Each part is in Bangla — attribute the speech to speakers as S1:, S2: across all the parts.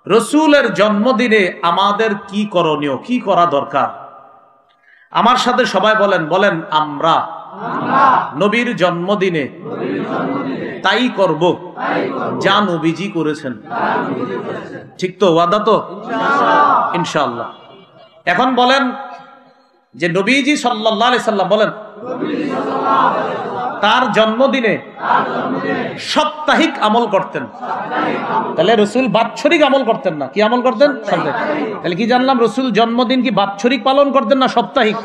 S1: রসুলের জন্মদিনে আমাদের কি করণীয়, কি করা দরকার? আমার সাথে সবাই বলেন, বলেন আমরা নবীর জন্মদিনে তাই করব যা নবীজি করেছেন। ঠিক তো? ওয়াদা তো? ইনশাআল্লাহ। এখন বলেন যে নবীজি সাল্লাল্লাহু আলাইহি সাল্লাম বলেন তার জন্মদিনে সাপ্তাহিক আমল করতেন। তাহলে রসুল বাৎসরিক আমল করতেন না, কি আমল করতেন? তাহলে কি জানলাম? রসুল জন্মদিন কি বাৎসরিক পালন করতেন না সাপ্তাহিক?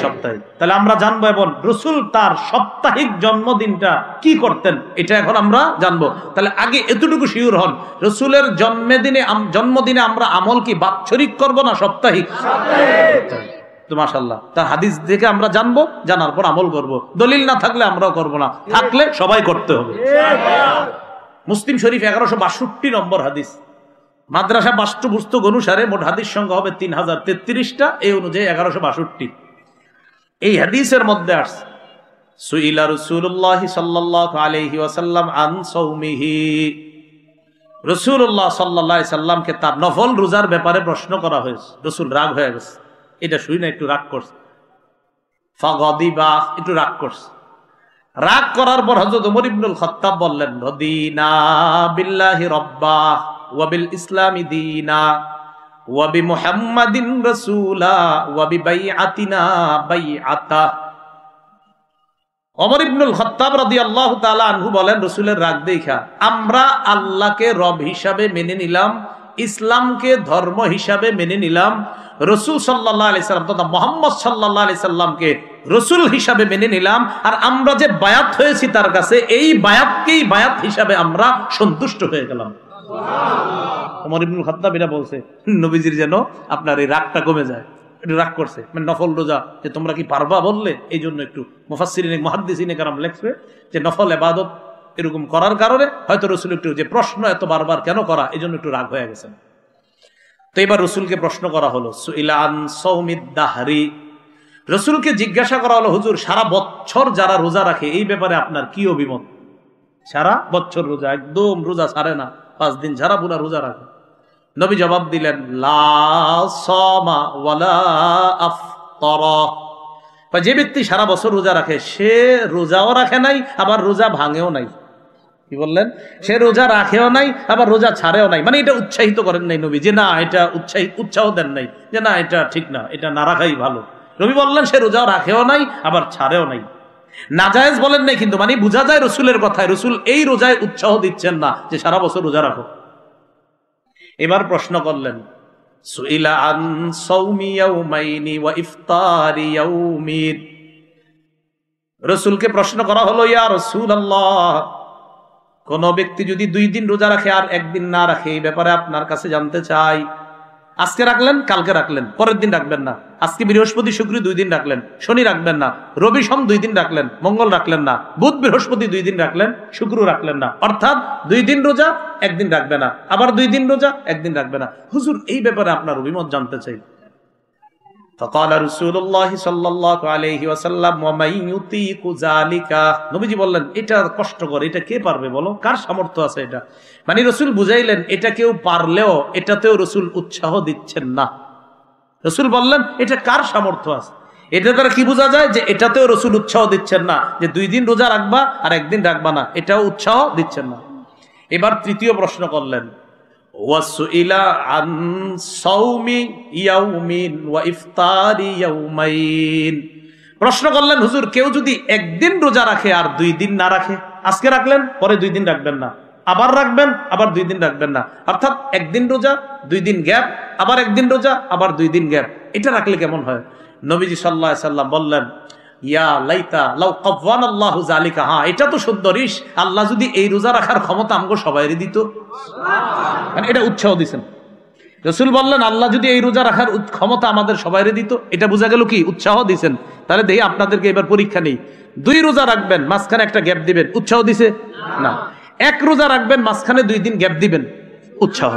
S1: সাপ্তাহিক। তাহলে আমরা জানবো এবং রসুল তার সাপ্তাহিক জন্মদিনটা কি করতেন এটা এখন আমরা জানবো। তাহলে আগে এতটুকু শিওর হন, রসুলের জন্মদিনে আমরা আমল কি বাৎসরিক করব না সাপ্তাহিক? তো মাশাআল্লাহ, তার হাদিস দেখে আমরা জানবো, জানার পর আমল করব। দলিল না থাকলে আমরাও করব না, থাকলে সবাই করতে হবে। মুসলিম শরীফ 1162 নম্বর হাদিস। মাদ্রাসা পাঠ্যপুস্তক অনুসারে মোট হাদিস সংখ্যা হবে 3033টা, এই অনুযায়ী 1162। এই হাদিসের মধ্যে আসছে সুইলা রাসূলুল্লাহ সাল্লাল্লাহু আলাইহি ওয়াসাল্লাম আন সাওমিহি। রাসূলুল্লাহ সাল্লাল্লাহু আলাইহি সাল্লামকে তার নফল রোজার ব্যাপারে প্রশ্ন করা হয়েছে। রাসূল রাগ হয়ে গেছে, এটা শুই না, একটু রাগ করছে। ফাগাদিবা, একটু রাগ করছে। রাগ করার পর হযরত ওমর ইবনুল খাত্তাব বললেন, রদিনা বিল্লাহি রাব্বা ওয়া বিল ইসলামি দীনা ওয়া বি মুহাম্মাদিন রাসূলা ওয়া বি বাইআতিনা বাইআতা। ওমর ইবনুল খাত্তাব রাদিয়াল্লাহু তাআলা আনহু বলেন, রাসূলের রাগ দেখা আমরা আল্লাহকে রব হিসাবে মেনে নিলাম, ইসলামকে ধর্ম হিসাবে মেনে নিলাম, রসুল সাল্লাল্লাহু আলাইহি সাল্লাম তথা মুহাম্মদ সাল্লাল্লাহু আলাইহি সাল্লামকে রসুল হিসাবে মেনে নিলাম, আর আমরা যে বায়াত হয়েছি তার কাছে, এই বায়াতকেই বায়াত হিসাবে আমরা সন্তুষ্ট হয়ে গেলাম। ওমর ইবনুল খাত্তাব এটা বলছে নবীজির যেন আপনার এই রাগটা কমে যায়। একটু রাগ করছে, মানে নফল রোজা যে তোমরা কি পারবা বললে, এই জন্য একটু মুফাসসিরিন মুহাদ্দিসিন কেরাম লেখছে যে নফল ইবাদত এরকম করার কারণে হয়তো রসুল একটু যে প্রশ্ন এত বারবার কেন করা, এই জন্য একটু রাগ হয়ে গেছেন। তো এবার রসুলকে প্রশ্ন করা হলো, সুইলা আন সাওমিদ দাহরি। রসুলকে জিজ্ঞাসা করা হলো, হুজুর সারা বছর যারা রোজা রাখে এই ব্যাপারে আপনার কি অভিমত? সারা বছর রোজা, একদম রোজা ছাড়ে না, 5 দিন ছাড়া পুরা রোজা রাখে। নবী জবাব দিলেন, লা সামা ওয়ালা আফতারা। যে ব্যক্তি সারা বছর রোজা রাখে সে রোজাও রাখে নাই, আবার রোজা ভাঙেও নাই। কি বললেন? সে রোজা রাখেও নাই, আবার রোজা ছাড়েও নাই। মানে এটা উৎসাহিত করেন নাই নবী যে না, এটা উৎসাহ দেন নাই যে না এটা ঠিক না, এটা না রাখাই ভালো। নবী বললেন সে রোজাও রাখেও নাই, আবার ছাড়েও নাই। নাজায়েজ বলেন নাই, কিন্তু মানে বোঝা যায় রসুলের কথায় রসুল এই রোজায় উৎসাহ দিচ্ছেন না যে সারা বছর রোজা রাখো। এবার প্রশ্ন করলেন, সুইলা আন সাওমি ইয়াউমাইনি ওয়া ইফতারি ইয়াউমিন। রসুলকে প্রশ্ন করা হলো, ইয়া রাসূলুল্লাহ, কোন ব্যক্তি যদি 2 দিন রোজা রাখে আর 1 দিন না রাখে, এই ব্যাপারে আপনার কাছে জানতে চাই। আজকে রাখলেন, কালকে রাখলেন, পরের দিন রাখবেন না। আজকে বৃহস্পতি শুক্র 2 দিন রাখলেন, শনি রাখবেন না, রবি সোম 2 দিন রাখলেন, মঙ্গল রাখলেন না, বুধ বৃহস্পতি 2 দিন রাখলেন, শুক্র রাখলেন না। অর্থাৎ 2 দিন রোজা 1 দিন রাখবে না, আবার 2 দিন রোজা 1 দিন রাখবে না। হুজুর এই ব্যাপারে আপনার অভিমত জানতে চাই। فقال رسول الله صلى الله عليه وسلم ومن يطيق ذلك। নবীজি বললেন, এটা কষ্টকর, এটা কে পারবে বলো, কার সামর্থ্য আছে এটা? মানে রাসূল বুঝাইলেন এটা কেউ পারলেও এটাতেও রাসূল উৎসাহ দিচ্ছেন না। রাসূল বললেন এটা কার সামর্থ্য আছে। এটা দ্বারা কি বোঝা যায়? যে এটাতেও রাসূল উৎসাহ দিচ্ছেন না, যে 2 দিন রোজা রাখবা আর 1 দিন রাখবা না, এটাও উৎসাহ দিচ্ছেন না। এবার তৃতীয় প্রশ্ন করলেন, ওয়াসুইলা আন সাওমি ইয়াউমিন ওয়া ইফতারি ইয়াউমাইন। প্রশ্ন করলেন, হুজুর কেউ যদি 1 দিন রোজা রাখে আর 2 দিন না রাখে, আজকে রাখলেন পরে 2 দিন রাখবেন না, আবার রাখবেন আবার 2 দিন রাখবেন না, অর্থাৎ 1 দিন রোজা 2 দিন গ্যাপ, আবার 1 দিন রোজা আবার 2 দিন গ্যাপ, এটা রাখলে কেমন হয়? নবীজি সাল্লাল্লাহু আলাইহি সাল্লাম বললেন, ইয়া লাইতা লাউ কাওয়ানাল্লাহু যালিকা। হ্যাঁ, এটা তো সুন্দরিশ, আল্লাহ যদি এই রোজা রাখার ক্ষমতা আমগো সবাইরে দিত। মানে এটা উৎসাহ দিবেন। রাসূল বললেন আল্লাহ যদি এই রোজা রাখার ক্ষমতা আমাদের সবাইরে দিত, এটা বোঝা গেল কি উৎসাহ দিবেন। তাহলে দেখি আপনাদেরকে এবার পরীক্ষা নেই। 2 রোজা রাখবেন, মাঝখানে একটা গ্যাপ দিবেন, উৎসাহ দিছে না। 1 রোজা রাখবেন, মাঝখানে 2 দিন গ্যাপ দিবেন, উৎসাহ,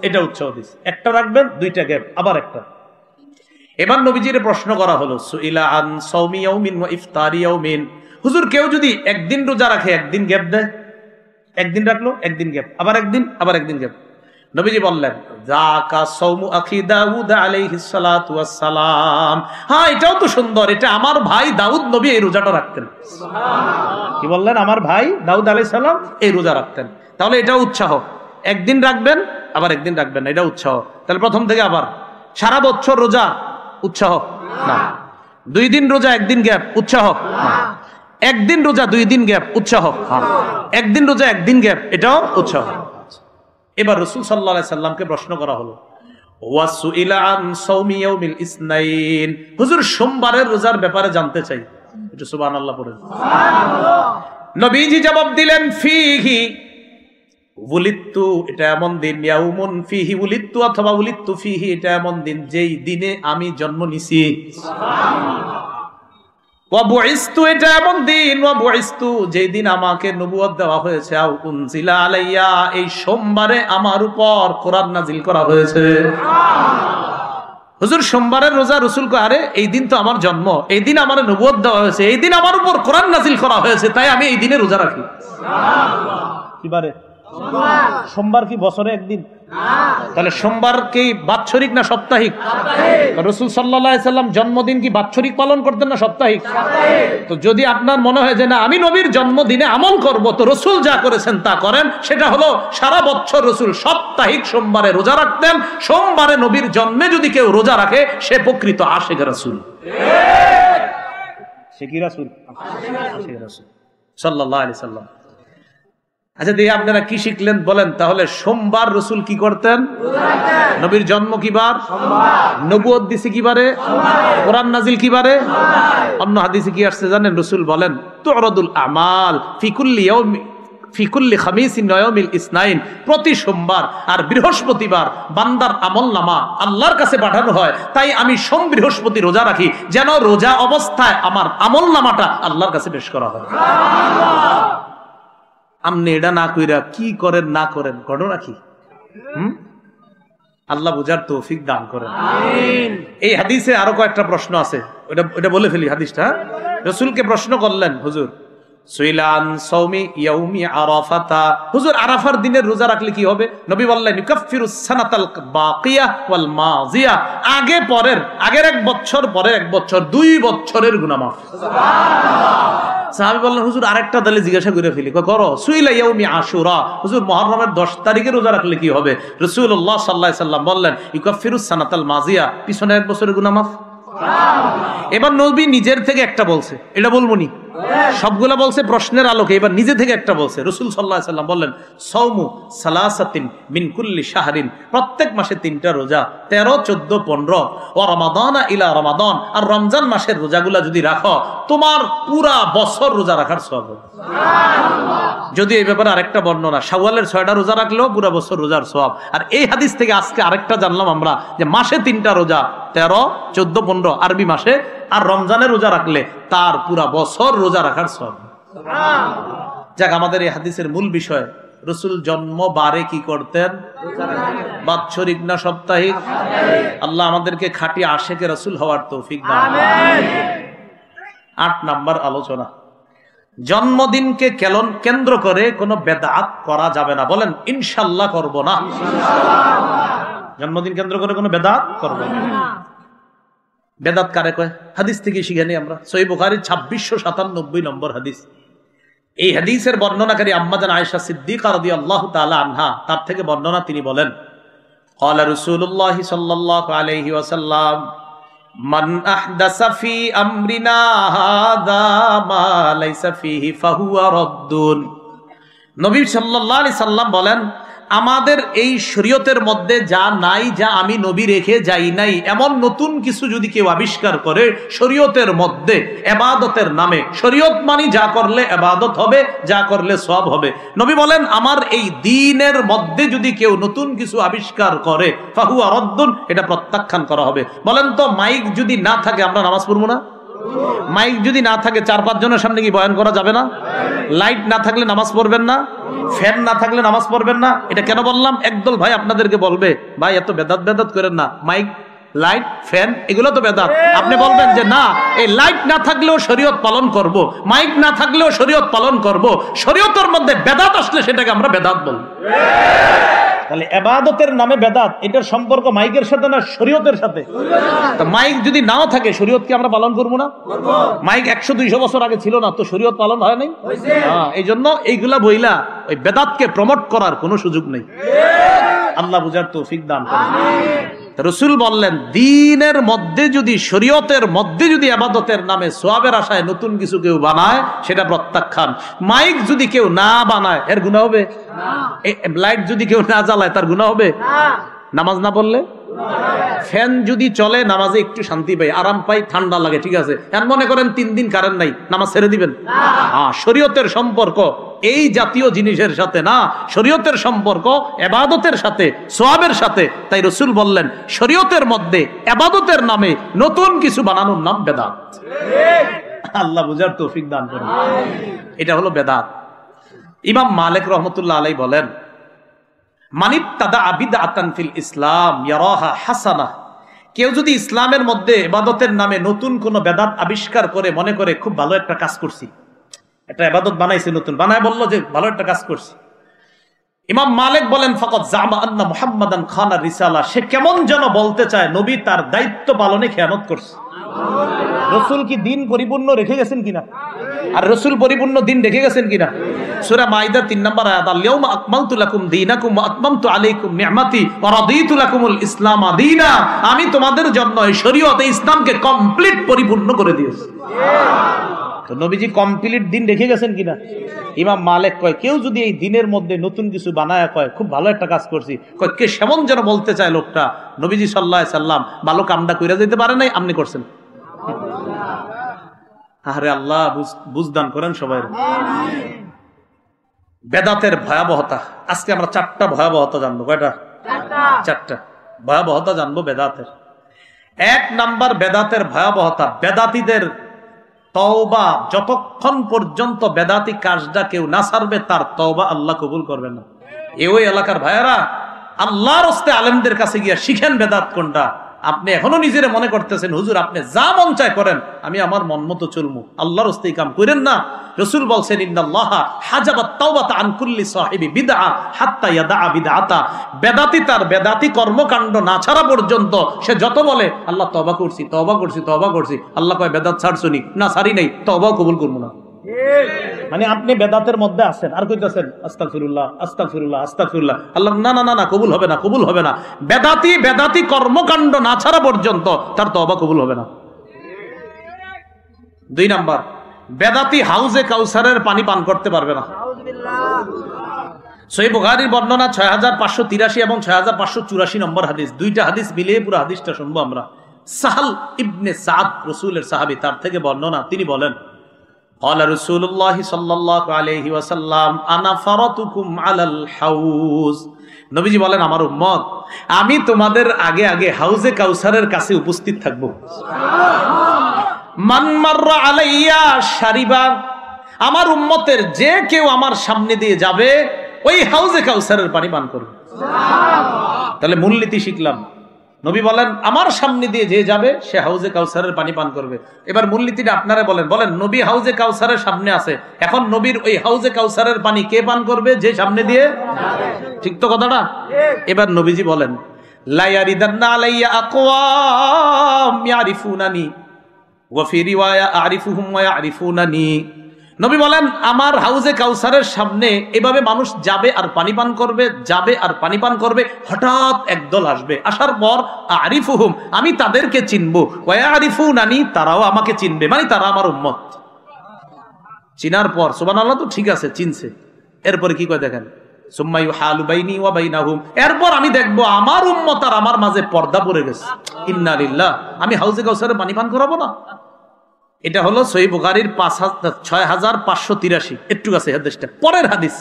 S1: এটা উৎসাহ দিছে। একটা রাখবেন, 2টা গ্যাপ, আবার একটা। এবার নবীজির প্রশ্ন করা হলো, সুইলা আন সাওমি ইয়াউমিন ওয়া ইফতারি ইয়াউমিন। হুজুর কেউ যদি 1 দিন রোজা রাখে 1 দিন গ্যাপ দেয়, 1 দিন রাখলো 1 দিন গ্যাপ, আবার 1 দিন আবার 1 দিন গ্যাপ, নবীজি বললেন যাকা সাওমু আখি দাউদ আলাইহিস সালাতু ওয়াস সালাম, হ্যাঁ এটাও তো সুন্দর, এটা আমার ভাই দাউদ নবী এই রোজাটা রাখতেন। সুবহানাল্লাহ। কি বললেন? আমার ভাই দাউদ আলাইহিস সালাম এই রোজা রাখতেন। তাহলে এটাও উৎসাহ, একদিন রাখবেন আবার একদিন রাখবেন না, এটা উৎসাহ। তাহলে প্রথম থেকে আবার সারা বছর রোজা উৎসাহ না, 2 দিন রোজা 1 দিন গ্যাপ উৎসাহ না, 1 দিন রোজা 2 দিন গ্যাপ উৎসাহ, 1 দিন রোজা 1 দিন গ্যাপ এটাও উৎসাহ। এবার রাসূল সাল্লাল্লাহু আলাইহি সাল্লামকে প্রশ্ন করা হলো ওয়াসুইলা আন সাওমি ইয়াউমিল ইসনাইন, হুজুর সোমবারের রোজার ব্যাপারে জানতে চাই, একটু সুবহানাল্লাহ পড়েন। সুবহানাল্লাহ। নবীজি জবাব দিলেন ফিহি উলিত্তু, এটা এমন দিন, ইয়াউমুন ফিহি উলিত্তু অথবা উলিত্তু ফিহি, এটা এমন দিন যেই দিনে আমি জন্ম নিছি। সুবহানাল্লাহ। ওয়া বুইস্তু, এটা এমন দিন, ওয়া বুইস্তু যেই দিন আমাকে নবুয়ত দেওয়া হয়েছে, আও উনজিলা আলাইয়া, এই সোমবারে আমার উপর কোরআন নাজিল করা হয়েছে। সুবহানাল্লাহ। হুজুর সোমবারের রোজা, রাসূল কয় আরে এই দিন তো আমার জন্ম, এই দিন আমার নবুয়ত দেওয়া হয়েছে, এই দিন আমার উপর কোরআন নাজিল করা হয়েছে, তাই আমি এই দিনে রোজা রাখি। সুবহানাল্লাহ। কি বারে? সোমবার কি বছরে একদিন? তাহলে সোমবার কি বাৎসরিক না সাপ্তাহিক? রাসূল সাল্লাল্লাহু আলাইহি সাল্লাম জন্মদিন কি বাৎসরিক পালন করতেন না সাপ্তাহিক? তো যদি আপনার মনে হয় যে না আমি নবীর জন্মদিনে আমল করব, তো রাসূল যা করেছেন তা করেন, সেটা হলো সারা বছর রাসূল সাপ্তাহিক সোমবারে রোজা রাখতেন। সোমবারে নবীর জন্মে যদি কেউ রোজা রাখে সে প্রকৃত আশিক রাসূল। সে কি রাসূল? আশিক রাসূল সাল্লাল্লাহু আলাইহি সাল্লাম। আচ্ছা দেখি আপনারা কি শিখলেন বলেন। তাহলে সোমবার রাসূল কি করতেন? নবীর জন্ম কি বার? নবুয়ত দিছে কি বারে? কোরআন নাজিল কি বারে? অন্য হাদিসে কি আসছে জানেন? রাসূল বলেন তুরাদুল আমাল ফি কুল্লি ইয়াউমি ফি কুল্লি খামিসিন ওয়া ইয়াউমিল ইসনাইন, প্রতি সোমবার আর বৃহস্পতিবার বান্দার আমলনামা আল্লাহর কাছে পাঠানো হয়। তাই আমি সোম বৃহস্পতি রোজা রাখি, যেন রোজা অবস্থায় আমার আমলনামাটা আল্লাহর কাছে পেশ করা হয়। সুবহানাল্লাহ। আপনি এটা না কইরা কি করেন না করেন, ঘটনা কি? আল্লাহ বুঝার তৌফিক দান করেন। আমিন। এই হাদিসে আরো কয়েকটা প্রশ্ন আছে, ওটা বলে ফেলি হাদিসটা। রাসূলকে প্রশ্ন করলেন হুজুর সুইলান সাওমি ইয়াউমি আরাফাতা, হুজুর আরাফার দিনের রোজা রাখলে কি হবে? নবী বললেন ইউকাফিরুস সানাতাল বাকিয়া ওয়াল মাযিয়া, আগে পরের, আগের 1 বছর পরের 1 বছর, 2 বছরের গুনাহ মাফ। সুবহানাল্লাহ। সাহাবী বললেন হুজুর আরেকটা দলে জিজ্ঞাসা করে ফেলি, করো সুইলা ইয়াউমি আশুরা, হুজুর মুহররমের 10 তারিখে রোজা রাখলে কি হবে? রাসূলুল্লাহ সাল্লাল্লাহু আলাইহি সাল্লাম বললেন ইউকাফিরুস সানাতাল মাযিয়া, পিছনে 1 বছরের গুনাহ মাফ। এবার নবী নিজের থেকে একটা বলছে, এটা বলবো নি? সবগুলা বলছে প্রশ্নের আলোকে, এবার নিজে থেকে একটা বলছে। রাসূল সাল্লাল্লাহু আলাইহি সাল্লাম বললেন সাওমু সালাসাতিন মিন কুল্লি শাহরিন, প্রত্যেক মাসে 3টা রোজা, 13, 14, 15, ওয়া রমাদানা ইলা রমাদান, আর রমজান মাসের রোজাগুলা যদি রাখো তোমার পুরা বছর রোজা রাখার সওয়াব হবে। সুবহানাল্লাহ। যদি এই ব্যাপারে আরেকটা বর্ণনা, শাওয়ালের 6টা রোজা রাখলেও পুরা বছর রোজার সওয়াব। আর এই হাদিস থেকে আজকে আরেকটা জানলাম আমরা যে মাসে 3টা রোজা, 13, 14, 15 আরবি মাসে, আর রমজানের রোজা রাখলে তার পুরা বছর রোজা রাখার সওয়াব। সুবহানাল্লাহ। যাক, আমাদের এই হাদিসের মূল বিষয়, রাসূল জন্ম বারে কি করতেন? বাৎসরিক না সাপ্তাহিক? আল্লাহ আমাদেরকে খাঁটি আশিকে রাসূল হওয়ার তৌফিক দান করুন। আমিন। 8 নাম্বার আলোচনা, জন্মদিনকে কেন্দ্র করে কোনো বেদাত করা যাবে না। বলেন ইনশাআল্লাহ করব না। জন্মদিন কেন্দ্র করে কোনো বেদাত করব না। বেদাত কারে কয়? হাদিস থেকে শিখে নিই আমরা। সহিহ বুখারীর 2697 নম্বর হাদিস। এই হাদিসের বর্ণনাকারী আম্মা জান আয়েশা সিদ্দিকা রাদিয়াল্লাহু তাআলা আনহা, তার থেকে বর্ণনা, তিনি বলেন ক্বালা রাসূলুল্লাহ সাল্লাল্লাহু আলাইহি ওয়াসাল্লাম মান আহদাসা ফি আমরিনা হাযা মা লাইসা ফিহি ফাহুয়া রাদ্দুন। নবী সাল্লাল্লাহু আলাইহি সাল্লাম বলেন আমাদের এই শরীয়তের মধ্যে যা নাই, যা আমি নবী রেখে যাই নাই, এমন নতুন কিছু যদি কেউ আবিষ্কার করে শরীয়তের মধ্যে ইবাদতের নামে, শরীয়ত মানি যা করলে ইবাদত হবে, যা করলে সওয়াব হবে, নবী বলেন আমার এই দ্বীনের মধ্যে যদি কেউ নতুন কিছু আবিষ্কার করে ফাহুয়া রাদ্দুন, এটা প্রত্যাখ্যান করা হবে। বলেন তো মাইক যদি না থাকে আমরা নামাজ পড়বো না? মাইক যদি না থাকে 4-5 জনের সামনে কি বয়ান করা যাবে না? লাইট না থাকলে নামাজ পড়বেন না? ফ্যান না থাকলে নামাজ পড়বেন না? এটা কেন বললাম? একদল ভাই আপনাদেরকে বলবে ভাই এত বেদাত করেন না, মাইক, লাইট, ফ্যান এগুলো তো বেদাত। আপনি বলবেন যে না, এই লাইট না থাকলেও শরীয়ত পালন করব, মাইক না থাকলেও শরীয়ত পালন করব, শরীয়তের মধ্যে বেদাত আসলে সেটাকে আমরা বেদাত বলবো। তাহলে ইবাদতের নামে বেদাত, এটার সম্পর্ক মাইকের সাথে না শরীয়তের সাথে? তো মাইক যদি নাও থাকে শরীয়ত কি আমরা পালন করবো না? মাইক 100-200 বছর আগে ছিল না, তো শরীয়ত পালন হয় নাই? এই জন্য এইগুলা বইলা ওই বেদাতকে প্রমোট করার কোনো সুযোগ নেই। আল্লাহ বুঝার তৌফিক দান করুন। রাসূল বললেন, দ্বীনের মধ্যে যদি, শরীয়তের মধ্যে যদি ইবাদতের নামে সওয়াবের আশায় নতুন কিছু কেউ বানায়, সেটা প্রত্যাখ্যান। মাইক যদি কেউ না বানায় এর গুনাহ হবে না। লাইট যদি কেউ না জ্বালায় তার গুনাহ হবে না। নামাজ না পড়লে, ফ্যান যদি চলে নামাজে একটু শান্তি পাই, আরাম পাই, ঠান্ডা লাগে, ঠিক আছে। এখন মনে করেন 3 দিন কারেন্ট নাই, নামাজ ছেড়ে দিবেন? শরীয়তের সম্পর্ক এই জাতীয় জিনিসের সাথে না, শরীয়তের সম্পর্ক ইবাদতের সাথে, সওয়াবের সাথে। তাই রাসূল বললেন, শরীয়তের মধ্যে ইবাদতের নামে নতুন কিছু বানানোর নাম বেদাত। আল্লাহ বুঝার তৌফিক দান করুন। এটা হলো বেদাত। ইমাম মালিক রহমতুল্লাহ আলাইহি বলেন, মানিত্তাদা বিদআতান ফিল ইসলাম ইয়ারাহা হাসানা, কেউ যদি ইসলামের মধ্যে ইবাদতের নামে নতুন কোন বেদাত আবিষ্কার করে মনে করে খুব ভালো একটা কাজ করছি, একটা ইবাদত বানাইছে, নতুন বানায় বলল যে ভালো একটা কাজ করছি, ইমাম মালিক বলেন, ফাকাদ জামা আন্না মুহাম্মাদান খানা রিসালা, সে কেমন যেন বলতে চায় নবী তার দায়িত্ব পালনে খেয়ানত করছে। রাসূল কি দিন পরিপূর্ণ রেখে গেছেন কিনা? আর রাসূল পরিপূর্ণ দিন রেখে গেছেন কিনা? সূরা মাইদা 3 নম্বর আয়াত, আল-ইয়াউমা আকমালতু লাকুম দীনাকুম ওয়া আতমামতু আলাইকুম নি'মাতি ওয়া রাদিতু লাকুমুল ইসলাম দীনা, আমি তোমাদের জন্য এই শরীয়ত, ইসলামকে কমপ্লিট পরিপূর্ণ করে দিয়েছি। তো নবীজি কমপ্লিট দিন রেখে গেছেন কিনা? ইমাম মালিক কয়, কেউ যদি এই দিনের মধ্যে নতুন কিছু বানায় কয় খুব ভালো একটা কাজ করছি, কয় কে সেমন যেন বলতে চায় লোকটা নবীজি সাল্লাল্লাহু আলাইহি সাল্লাম ভালো কামটা কইরা যেতে পারে নাই, আপনি করছেন। আরে আল্লাহ বুঝদান করেন সবাই। বেদাতের ভয়াবহতা, আজকে আমরা 4টা ভয়াবহতা জানবো। কয়টা? 4টা ভয়াবহতা জানবো বেদাতের। 1 নাম্বার বেদাতের ভয়াবহতা, বেদাতীদের তওবা, যতক্ষণ পর্যন্ত বেদাতি কাজটা কেউ না ছাড়বে তার তওবা আল্লাহ কবুল করবে না। ওই এলাকার ভাইয়েরা, আল্লাহর রাস্তে আলেমদের কাছে গিয়া শিখেন বেদাত কোনটা। আপনি এখনো নিজেরে মনে করতেছেন হুজুর আপনি যা মন চায় করেন, আমি আমার মন মতো চলবো, আল্লাহর রাস্তায় কাম করেন না। রাসূল বলছেন, ইন্নাল্লাহা হাজাবাত তাওবাতা আন কুল্লি সাহিবি বিদআ হাত্তা ইয়াদা বিদআতা, বেদাতি তার বেদাতি কর্মকাণ্ড না ছাড়া পর্যন্ত সে যত বলে আল্লাহ তওবা করছি, তওবা করছি, তওবা করছি, আল্লাহ কয় বেদাত ছাড়ছনি? না ছাড়ি নাই, তওবাও কবুল করব না। মানে আপনি বেদাতের মধ্যে আছেন আর কইতাছেন আস্তাগফিরুল্লাহ, আস্তাগফিরুল্লাহ, আস্তাগফিরুল্লাহ, আল্লাহ না না না, কবুল হবে না, কবুল হবে না। বেদাতি কর্মকাণ্ড না ছাড়া পর্যন্ত তার তওবা কবুল হবে না। 2 নাম্বার, বেদাতি হাউজে কাউসারের পানি পান করতে পারবে না। সহিহ বুখারীর বর্ণনা 6583 এবং 6584 নম্বর হাদিস, 2টা হাদিস মিলিয়ে পুরো হাদিসটা শুনবো আমরা। সাহাল ইবনে সাদ, রাসূলের সাহাবী, তার থেকে বর্ণনা, তিনি বলেন, قال رسول الله صلى الله عليه وسلم انا فرطكم على الحوض, নবীজি বলেন, আমার উম্মত, আমি তোমাদের আগে আগে হাউজে কাউসারের কাছে উপস্থিত থাকব। মান মাররা আলাইয়া শারিবা, আমার উম্মতের যে কেউ আমার সামনে দিয়ে যাবে ওই হাউজে কাউসারের পানি পান করবে। তাহলে মূলনীতি শিখলাম, নবী বলেন আমার সামনে দিয়ে যে যাবে সে হাউজে কাউসারের পানি পান করবে। এবার মূলনীতিটা আপনারা বলেন, নবী হাউজে কাউসারের সামনে আছে, এখন নবীর ওই হাউজে কাউসারের পানি কে পান করবে? যে সামনে দিয়ে, ঠিক তো কথাটা? এবার নবীজি বলেন, লা ইয়ারিদান্না আলাইয়া আকওয়াম ইয়ারিফুনানি ওয়া ফি রিওয়ায়া আরিফুহুম ওয়া ইয়ারিফুনানি, নবী বলেন আমার হাউজে কাউসারের সামনে এভাবে মানুষ যাবে আর পানি পান করবে, যাবে আর পানি পান করবে, হঠাৎ একদল আসবে, আসার পর আরিফুহুম, আমি তাদেরকে চিনবো, ওয়া ইয়ারিফুনানি, তারাও আমাকে চিনবে, মানে তারা আমার উম্মত। চিনার পর সুবহানাল্লাহ, তো ঠিক আছে চিনছে, এরপরে কি কয় দেখেন, সুম্মা ইউহালু বাইনি ওয়া বাইনাহুম, এরপর আমি দেখবো আমার উম্মত আর আমার মাঝে পর্দা পড়ে গেছে। ইন্না লিল্লাহ, আমি হাউজে কাউসারে পানি পান করাবো না? এটা হলো সহিহ বুখারীর 6583, একটু আছে হাদিসটা, পরের হাদিস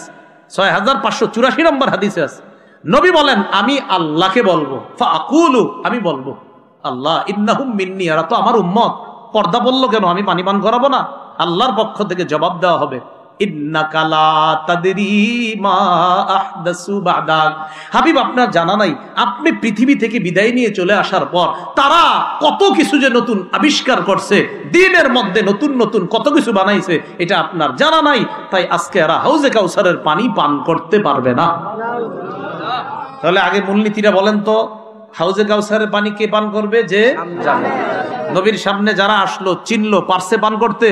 S1: 6584 নম্বর হাদিসে আছে। নবী বলেন আমি আল্লাহকে বলবো, ফাআকুলু, আমি বলবো, আল্লাহ ইন্নাহুম মিন্নি, এরা তো আমার উম্মত, পর্দা বললো কেন, আমি পানি পান করাবো না? আল্লাহর পক্ষ থেকে জবাব দেওয়া হবে, ইন্নাকা লা তাদরি মা আহদাসু বাদাক, হাবিব আপনার জানা নাই, আপনি পৃথিবী থেকে বিদায় নিয়ে চলে আসার পর তারা কত কিছু যে নতুন আবিষ্কার করছে, দ্বীনের মধ্যে নতুন নতুন কত কিছু বানাইছে, এটা আপনার জানা নাই, তাই আজকে এরা হাউজে কাউসারের পানি পান করতে পারবে না। তাহলে আগে মূলনীতিটা বলেন তো, হাউজে কাউসারের পানি কে পান করবে? যে জানে। নবীর সামনে যারা আসলো, চিনলো, পারছে পান করতে?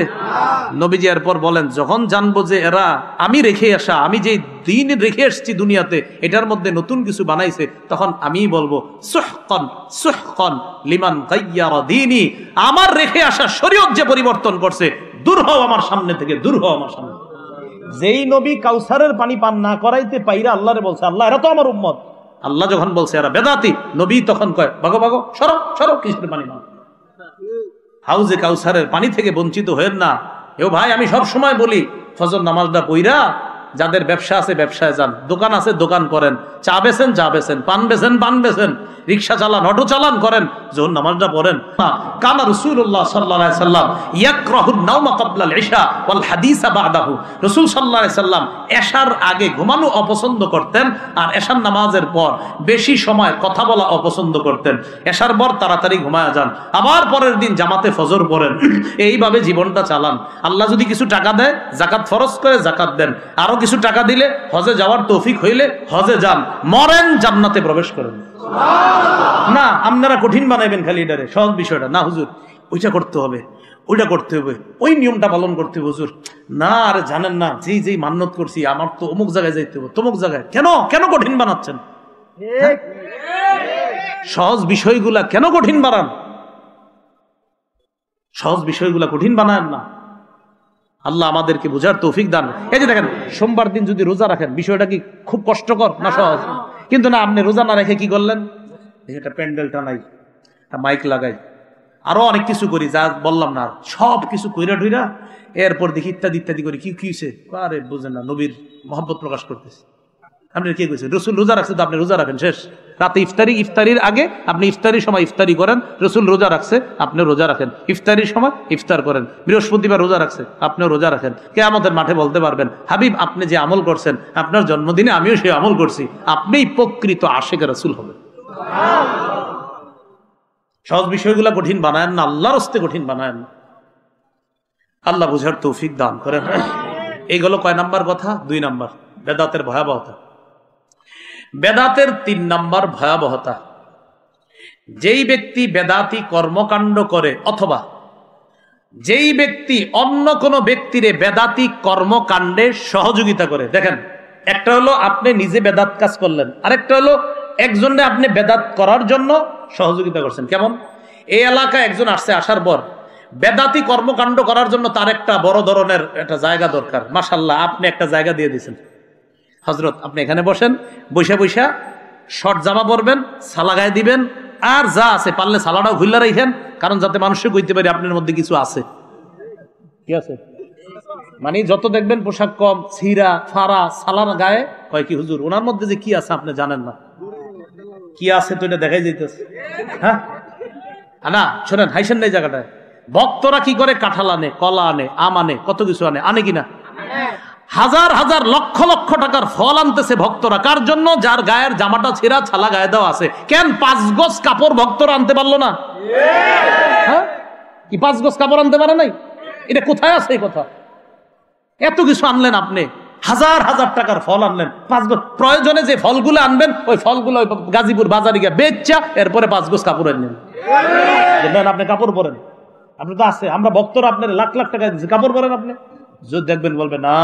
S1: নবীজি এরপর বলেন, যখন জানবো যে এরা আমি রেখে আসা, আমি যে দিন রেখে এসছি দুনিয়াতে, এটার মধ্যে নতুন কিছু বানাইছে, তখন আমি বলবো সুহকান সুহকান লিমান গায়্যারা দীনি, আমার রেখে আসা শরীয়ত যে পরিবর্তন করছে, দূর হও আমার সামনে থেকে, দূর হও আমার সামনে। যেই নবী কাউসারের পানি পান না করাইতে পাইরা আল্লাহরে বলছে, আল্লাহ এরা তো আমার উম্মত, আল্লাহ যখন বলছে এরা বেদাতি, নবী তখন কয় ভাগো ভাগো, সরো সরো, কিসের পানি না। হাউজে কাউসারের পানি থেকে বঞ্চিত হয়েন না। এও ভাই, আমি সব সময় বলি, ফজর নামাজটা পইরা যাদের ব্যবসা আছে ব্যবসায় যান, দোকান আছে দোকান করেন, চা বেচেন চা বেচেন, পান বেচেন পান বেচেন, রিক্সা চালান অটো চালান করেন, যখন নামাজটা পড়েন। কানা রাসূলুল্লাহ সাল্লাল্লাহু আলাইহি সাল্লাম ইয়াকরাহুন নাওমা ক্বাবলাল ইশা ওয়াল হাদিসা বাদাহু। রাসূল সাল্লাল্লাহু আলাইহি সাল্লাম এশার আগে ঘুমানো অপছন্দ করতেন, আর এশার নামাজের পর বেশি সময় কথা বলা অপছন্দ করতেন। এশার পর তাড়াতাড়ি ঘুমায়া যান, আবার পরের দিন জামাতে ফজর পড়েন, এইভাবে জীবনটা চালান। আল্লাহ যদি কিছু টাকা দেয়, যাকাত ফরজ করে যাকাত দেন, আরো কিছু টাকা দিলে হজে যাওয়ার তৌফিক হইলে হজে যান, মরেন জান্নাতে প্রবেশ করেন। না আপনারা কঠিন বানাইবেন খালি এটারে, সহজ বিষয়টা না হুজুর, ওইটা করতে হবে, ওইটা করতে হবে, ওই নিয়মটা পালন করতে হবে হুজুর। না আরে জানেন না, যেই যেই মান্যত করছি আমার তো অমুক জায়গায় যাইতে হবে, তমুক জায়গায়, কেন কেন কঠিন বানাচ্ছেন? সহজ বিষয়গুলা কেন কঠিন বানান? সহজ বিষয়গুলা কঠিন বানান না। আল্লাহ আমাদেরকে বোঝার তৌফিক দান। এই যে দেখেন, সোমবার দিন যদি রোজা রাখেন, বিষয়টা কি খুব কষ্টকর না সহজ? কিন্তু না, আপনি রোজা না রেখে কি করলেন? একটা প্যান্ডেলটা নাই, মাইক লাগাই, আরো অনেক কিছু করি, যা বললাম না, সব কিছু কইরা টইরা এরপর দেখি ইত্যাদি ইত্যাদি করি। কি কি হয়েছে? আরে বুঝেন না, নবীর মহব্বত প্রকাশ করতেছে। আপনি কি কইছেন? রসুল রোজা রাখছে তো আপনি রোজা রাখেন, শেষ। রাতে ইফতারির আগে আপনি ইফতারির সময় ইফতারি করেন, রসুল রোজা রাখছে আপনি রোজা রাখেন, ইফতারির সময় ইফতার করেন। বৃহস্পতিবার রোজা রাখছে আপনিও রোজা রাখেন। কিয়ামতের মাঠে বলতে পারবেন, হাবিব আপনি যে আমল করছেন, আপনার জন্মদিনে আমিও সেই আমল করছি, আপনিই প্রকৃত আশিকে রাসূল হবেন। সহজ বিষয়গুলা কঠিন বানায়েন না, আল্লাহর হস্তে কঠিন বানায়েন না। আল্লাহ বুঝার তৌফিক দান করেন। এইগুলো কয় নাম্বার কথা? 2 নাম্বার, বেদাতের ভয়াবহতা। বেদাতের 3 নাম্বার ভয়াবহতা, যেই ব্যক্তি বেদাতি কর্মকাণ্ড করে, অথবা যেই ব্যক্তি অন্য কোনো ব্যক্তিরে বেদাতি কর্মকাণ্ডে সহযোগিতা করে। দেখেন, একটা হলো আপনি নিজে বেদাত কাজ করলেন, আরেকটা হলো একজনে আপনি বেদাত করার জন্য সহযোগিতা করছেন। কেমন? এই এলাকায় একজন আসছে, আসার পর বেদাতি কর্মকাণ্ড করার জন্য তার একটা বড় ধরনের একটা জায়গা দরকার, মাশাআল্লাহ আপনি একটা জায়গা দিয়ে দিয়েছেন। হযরত আপনি এখানে বসেন, বৈশা বৈশা শর্ট জামা পরবেন, সালা গায়ে দিবেন, আর যা আছে পারলে সালাটাও খুললা রাখেন, কারণ যাতে মানুষকে কইতে পারে আপনার মধ্যে কিছু আছে। কি আছে? মানে যত দেখবেন পোশাক কম, ছিঁড়া ফাড়া, সালার গায়ে, কয় কি হুজুর ওনার মধ্যে যে কি আছে আপনি জানেন না। কি আছে তো এটা দেখাই যাইতেছে। হ্যাঁ না, শোনেন, হাইসেন নাই জায়গাটায়। ভক্তরা কি করে? কাঁঠাল আনে, কলা আনে, আম আনে, কত কিছু আনে, আনে কিনা? হাজার হাজার লক্ষ লক্ষ টাকার ফল আনতেছে ভক্তরা। কার জন্য? যার গায়ের জামাটা ছেঁড়া, ছালা গায়ে দেওয়া আছে। কেন 5 গজ কাপড় ভক্তরা আনতে পারলো না? হ্যাঁ, কি 5 গজ কাপড় আনতে পারে নাই? এটা কোথায় আছে এই কথা? এত কিছু আনলেন আপনি, হাজার হাজার টাকার ফল আনলেন, 5 গজ। প্রয়োজনে যে ফলগুলো আনবেন, ওই ফলগুলো গাজীপুর বাজারে গিয়ে বেচা, এরপরে 5 গজ কাপড় আনলেন। আপনি কাপড় পরেন, আপনি তো আছে, আমরা ভক্তরা আপনার লাখ লাখ টাকা দিচ্ছি, কাপড় পরেন আপনি। যদি দেখবেন বলবে না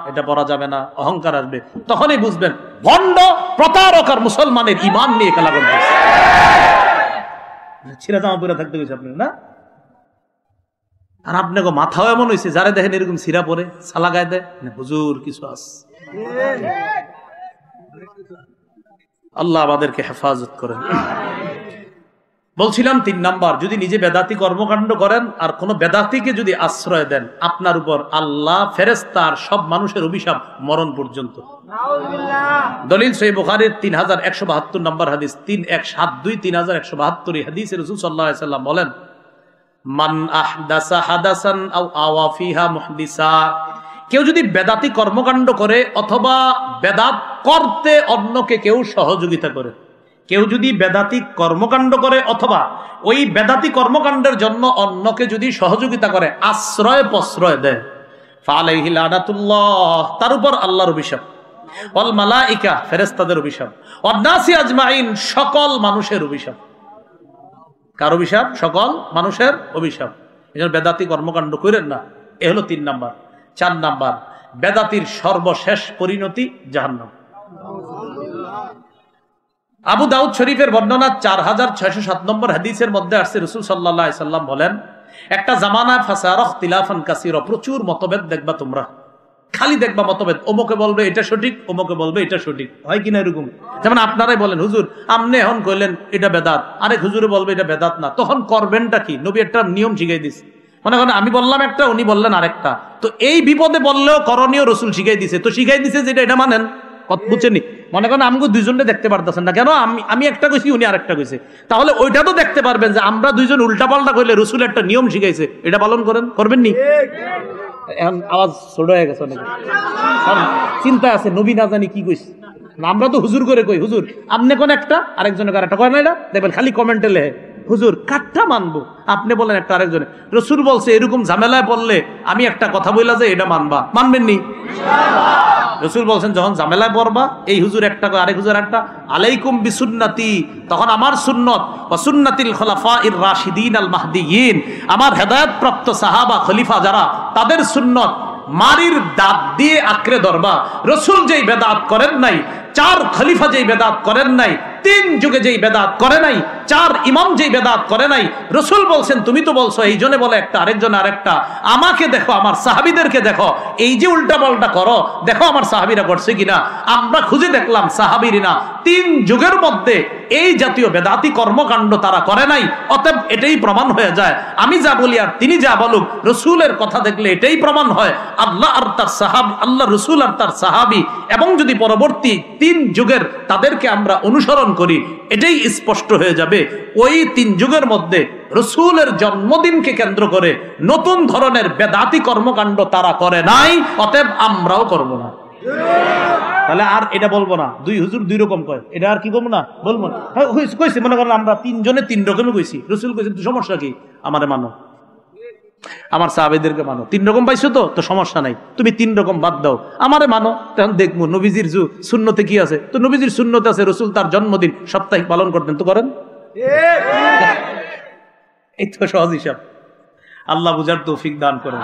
S1: এটা পরা যাবে না, অহংকার আসবে, তখনই বুঝবেন ভণ্ড প্রতারক আর মুসলমানের ঈমান নিয়ে খেলা করবে। ছিঁড়া জামা পরে থাকতে গেছে আপনি না? আর আপনাকে মাথাও এমন হয়েছে, যারা দেখেন এরকম ছিঁড়া পরে, সালা গায়ে দেয়, হুজুর কিছু আছে। আল্লাহ আমাদেরকে হেফাজত করেন। বলছিলাম 3 নাম্বার, যদি নিজে বেদাতি কর্মকাণ্ড করেন আর কোন বেদাতিকে যদি আশ্রয় দেন, আপনার উপর আল্লাহ, ফেরেশতা আর সব মানুষের অভিশাপ মরণ পর্যন্ত। দলিল সহিহ বুখারীর 3172 নম্বর হাদিস, 3172 3172 এই হাদিসে রাসূল সাল্লাল্লাহু আলাইহি সাল্লাম বলেন, মান আহদাসা হাদাসান আও আওয়া ফিহা মুহদিসা, কেউ যদি বেদাতি কর্মকাণ্ড করে অথবা বেদাত করতে অন্যকে কেউ সহযোগিতা করে, কেউ যদি বেদাতি কর্মকাণ্ড করে অথবা ওই বেদাতি কর্মকাণ্ডের জন্য অন্যকে যদি সহযোগিতা করে, আশ্রয় প্রশ্রয় দেয়, ফালাইহি লানাতুল্লাহ, তার উপর আল্লাহর অভিশাপ। ওয়াল মালাইকা ফেরেশতাদের অভিশাপ, ওয়ান নাসি আজমাইন সকল মানুষের অভিশাপ। কার অভিশাপ? সকল মানুষের অভিশাপ। এজন্য বেদাতি কর্মকাণ্ড করেন না। এ হলো 3 নাম্বার। 4 নাম্বার, বেদাতির সর্বশেষ পরিণতি জাহান্নাম। আবু দাউদ শরীফের বর্ণনা 4607 নম্বর হাদিসের মধ্যে আসছে, রাসূল সাল্লাল্লাহু আলাইহি সাল্লাম বলেন, একটা জামানা ফাসারা ইখতিলাফান কাসীরা, প্রচুর মতভেদ দেখবা তোমরা, খালি দেখবা মতভেদ, অমুকে বলবে এটা সঠিক, অমুকে বলবে এটা সঠিক, হয় কিনা এরকম? যেমন আপনারাই বলেন হুজুর আপনি এখন কইলেন এটা বেদাত, আরেক হুজুরে বলবে এটা বেদাত না, তখন করবেনটা কি? নবী একটা নিয়ম শিখাই দিছে, মনে করেন আমি বললাম একটা, উনি বললেন আরেকটা, তো এই বিপদে বললেও করণীয় রাসূল শিখাই দিছে, তো শিখাই দিছে যেটা এটা মানেন, বুঝছেন? মনে করেন আমাকে দুইজনে দেখতে পারতেছেন না কেন, আমি একটা কইছি উনি আরেকটা কইছে, তাহলে ওইটা তো দেখতে পারবেন যে আমরা দুইজন উল্টাপাল্টা কইলে রাসূল একটা নিয়ম শিখাইছে, এটা পালন করেন, করবেন নি? এখন আওয়াজ ছোট হয়ে গেছে অনেক, চিন্তা আছে নবী না জানি কি কইছে, আমরা তো হুজুর করে কই, হুজুর আপনি কোন একটা, আরেকজনের আরেকটা কয় না, এটা দেখবেন খালি কমেন্টে লেখে হুজুর কাঠটা মানবো, আপনি বলেন একটা, আরেকজনে রাসূল বলছে, এরকম ঝামেলায় বললে আমি একটা কথা বইলা যে এটা মানবা, মানবেন নি? রাসূল বলছেন যখন ঝামেলায় পড়বা, এই হুজুর একটা আরেক হুজুর একটা, আলাইকুম বিসুন্নতি, তখন আমার সুন্নত, ওয়া সুন্নাতিল খুলাফাইর রাশিদিন আল মাহদিয়িন, আমার হেদায়েত প্রাপ্ত সাহাবা খলিফা যারা, তাদের সুন্নত মারির দাঁত দিয়ে আঁকড়ে ধরবা। রাসূল যেই বেদাত করেন নাই, 4 খলিফা যেই বেদাত করেন নাই, 3 যুগে যেই বেদাত করে নাই, 4 ইমাম যেই বেদাত করে নাই, রাসূল বলছেন তুমি তো বলছো, এই জনে বলে একটা, আরেকজন আরেকটা, আমাকে দেখো, আমার সাহাবীদেরকে দেখো, এই যে উল্টা পাল্টা করো, দেখো আমার সাহাবীরা করছে কিনা। আমরা খুঁজে দেখলাম সাহাবীরা 3 যুগের মধ্যে এই জাতীয় বেদাতি কর্মকাণ্ড তারা করে নাই, অতএব এটাই প্রমাণ হয়ে যায়, আমি যা বলি আর তিনি যা বলুক, রাসূলের কথা দেখলে এটাই প্রমাণ হয় আল্লাহ আর তার সাহাবী, আল্লাহ রাসূল আর তার সাহাবী, এবং যদি পরবর্তী 3 যুগের তাদেরকে আমরা অনুসরণ করি, এটাই স্পষ্ট হয়ে যাবে ওই 3 যুগের মধ্যে রাসূলের জন্মদিনকে কেন্দ্র করে নতুন ধরনের বেদাতি কর্মকাণ্ড তারা করে নাই, অতএব আমরাও করব না। তাহলে আর এটা বলবো না 2 হুজুর 2 রকম কয়, এটা আর কি বলবো না, বলবো না। কইছি মনে করেন আমরা 3 জনে 3 রকমই কইছি, রাসূল কইছেন তো সমস্যা কি, আমারে মানো, আমার সাহাবীদেরকে মানো, 3 রকম পাইছো তো সমস্যা নাই, তুমি 3 রকম বাদ দাও, আমারে মানো, তখন দেখবো নবীজির সুন্নতে কি আছে, তো নবীজির সুন্নতে আছে রাসূল তার জন্মদিন সাপ্তাহিক পালন করতেন, তো করেন, এই তো সহজ হিসাব। আল্লাহ বুঝার তৌফিক দান করেন।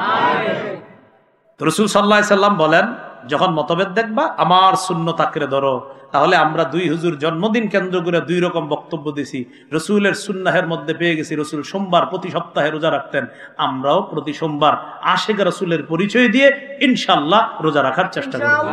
S1: রাসূল সাল্লাল্লাহু আলাইহি সাল্লাম বলেন, যখন মতভেদ দেখবা আমার সুন্নত আঁকড়ে ধরো। তাহলে আমরা 2 হুজুর জন্মদিন কেন্দ্র করে 2 রকম বক্তব্য দিছি, রাসূলের সুন্নাহের মধ্যে পেয়ে গেছি রাসূল সোমবার প্রতি সপ্তাহে রোজা রাখতেন, আমরাও প্রতি সোমবার আশিক রাসূলের পরিচয় দিয়ে ইনশাআল্লাহ রোজা রাখার চেষ্টা করব।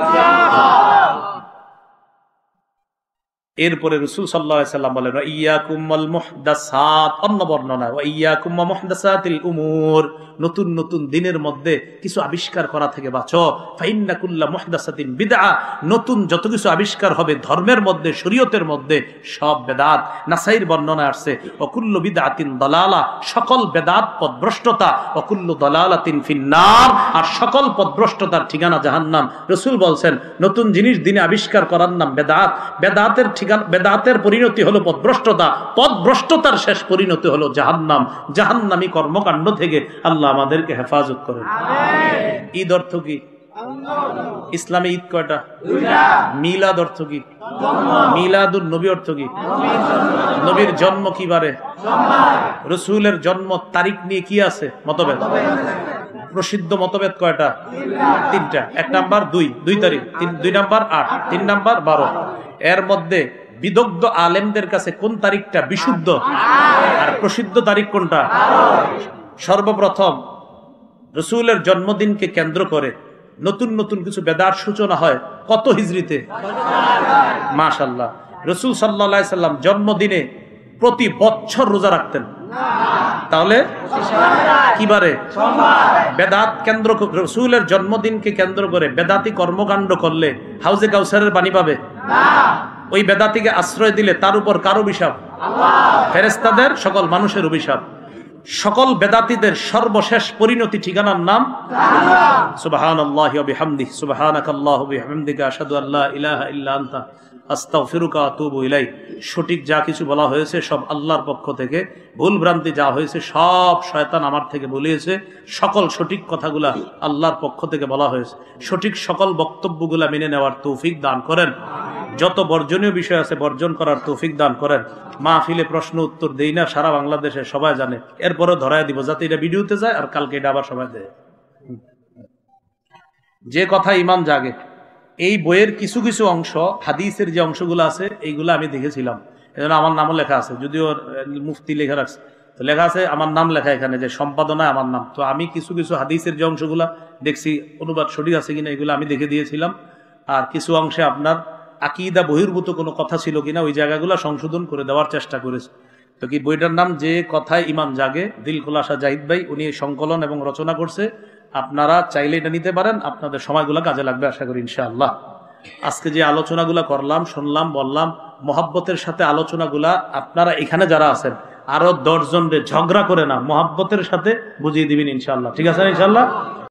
S1: এরপরে রাসূল সাল্লাল্লাহু আলাইহি সাল্লাম বলেন, ইয়াকুম ওয়াল মুহদাসাত, অন্য বর্ণনা ইয়াকুম ওয়া মুহদাসাতিল উমুর, নতুন নতুন দিনের মধ্যে কিছু আবিষ্কার করা থেকে বাঁচো, ফাইন্না কুল্লা মুহদাসাতিন বিদআ, নতুন যত কিছু আবিষ্কার হবে ধর্মের মধ্যে, শরীয়তের মধ্যে, সব বেদাত। নাসাইর বর্ণনা আসছে, ওয়া কুল্লু বিদআতিন দালালা, সকল বেদাত পথভ্রষ্টতা, ওয়া কুল্লু দালালাতিন ফিন্নার, আর সকল পথভ্রষ্টতার ঠিকানা জাহান্নাম। রাসূল বলছেন নতুন জিনিস দিনে আবিষ্কার করার নাম বেদাত, বেদাতের বেদাতের পরিণতি হলো পথভ্রষ্টতা, পথভ্রষ্টতার শেষ পরিণতি হলো জাহান্নাম। জাহান্নামী কর্মকাণ্ড থেকে আল্লাহ আমাদেরকে হেফাজত করেন। ঈদ অর্থ কি? ইসলামে ঈদ কয়টা? 2টা। মিলাদ অর্থ কি? মিলাদুন নবী অর্থ কি? নবীর জন্ম কি বারে? সোমবার। রাসূলের জন্ম তারিখ নিয়ে কি আছে মতভেদ? প্রসিদ্ধ মতভেদ কয়টা? 3টা। 1 নাম্বার 2 তারিখ, 2 নাম্বার 8, 3 নাম্বার 12। এর মধ্যে বিদগ্ধ আলেমদের কাছে কোন তারিখটা বিশুদ্ধ আর প্রসিদ্ধ তারিখ কোনটা? সর্বপ্রথম রাসূলের জন্মদিনকে কেন্দ্র করে নতুন নতুন কিছু বেদাত সূচনা হয় কত হিজরিতে? মাশাআল্লাহ। রাসূল সাল্লাল্লাহু আলাইহি সাল্লাম জন্মদিনে প্রতি বছর রোজা রাখতেন, তাহলে কিবারে? বেদাত কেন্দ্র, রাসূলের জন্মদিনকে কেন্দ্র করে বেদাতি কর্মকাণ্ড করলে হাউজে কাউসারের পানি পাবে না। ওই বেদাতিকে আশ্রয় দিলে তার উপর কার অভিশাপ? ফেরেশতাদের, সকল মানুষের অভিশাপ। সকল বেদাতীদের সর্বশেষ পরিণতি ঠিকানার নাম সুবহানাল্লাহি ওয়া বিহামদিহি, সুবহানাকাল্লাহু ওয়া বিহামদিকা আশহাদু আল্লা ইলাহা ইল্লা আনতা আস্তাগফিরুকা ওয়া আতুবু ইলাইক। সঠিক যা কিছু বলা হয়েছে সব আল্লাহর পক্ষ থেকে, ভুল ভ্রান্তি যা হয়েছে সব শয়তান আমার থেকে বলিয়েছে। সকল সঠিক কথাগুলা আল্লাহর পক্ষ থেকে বলা হয়েছে। সঠিক সকল বক্তব্যগুলা মেনে নেওয়ার তৌফিক দান করেন। যত বর্জনীয় বিষয় আছে বর্জন করার তৌফিক দান করেন। মাহফিলে প্রশ্ন উত্তর দেই না, সারা বাংলাদেশে সবাই জানে, এরপরে ধরায় দিব যাতে এটা ভিডিওতে যায় আর কালকে এটা আবার সবাই দেয়। যে কথা ইমান জাগে, এই বইয়ের কিছু কিছু অংশ, হাদিসের যে অংশগুলো আছে এইগুলো আমি দেখেছিলাম, এজন্য আমার নামও লেখা আছে, যদিও মুফতি লেখা রাখছে, তো লেখা আছে আমার নাম লেখা এখানে, যে সম্পাদনায় আমার নাম। তো আমি কিছু কিছু হাদিসের যে অংশগুলা দেখছি অনুবাদ সঠিক আছে কিনা এগুলো আমি দেখে দিয়েছিলাম। আর কিছু অংশে আপনার আকীদা বহির্ভূত কোনো কথা ছিল কিনা ওই জায়গাগুলো সংশোধন করে দেওয়ার চেষ্টা করেছে। তো কি বইটার নাম যে কথায় ইমান জাগে, দিল খোলাসা জাহিদ ভাই উনি সংকলন এবং রচনা করছে। আপনারা চাইলে এটা নিতে পারেন, আপনাদের সময়গুলো কাজে লাগবে আশা করি ইনশাআল্লাহ। আজকে যে আলোচনাগুলা করলাম, শুনলাম, বললাম, মহাব্বতের সাথে আলোচনাগুলা আপনারা এখানে যারা আছেন আরো 10 জন ঝগড়া করে না, মহাব্বতের সাথে বুঝিয়ে দিবেন ইনশাআল্লাহ। ঠিক আছে ইনশাআল্লাহ।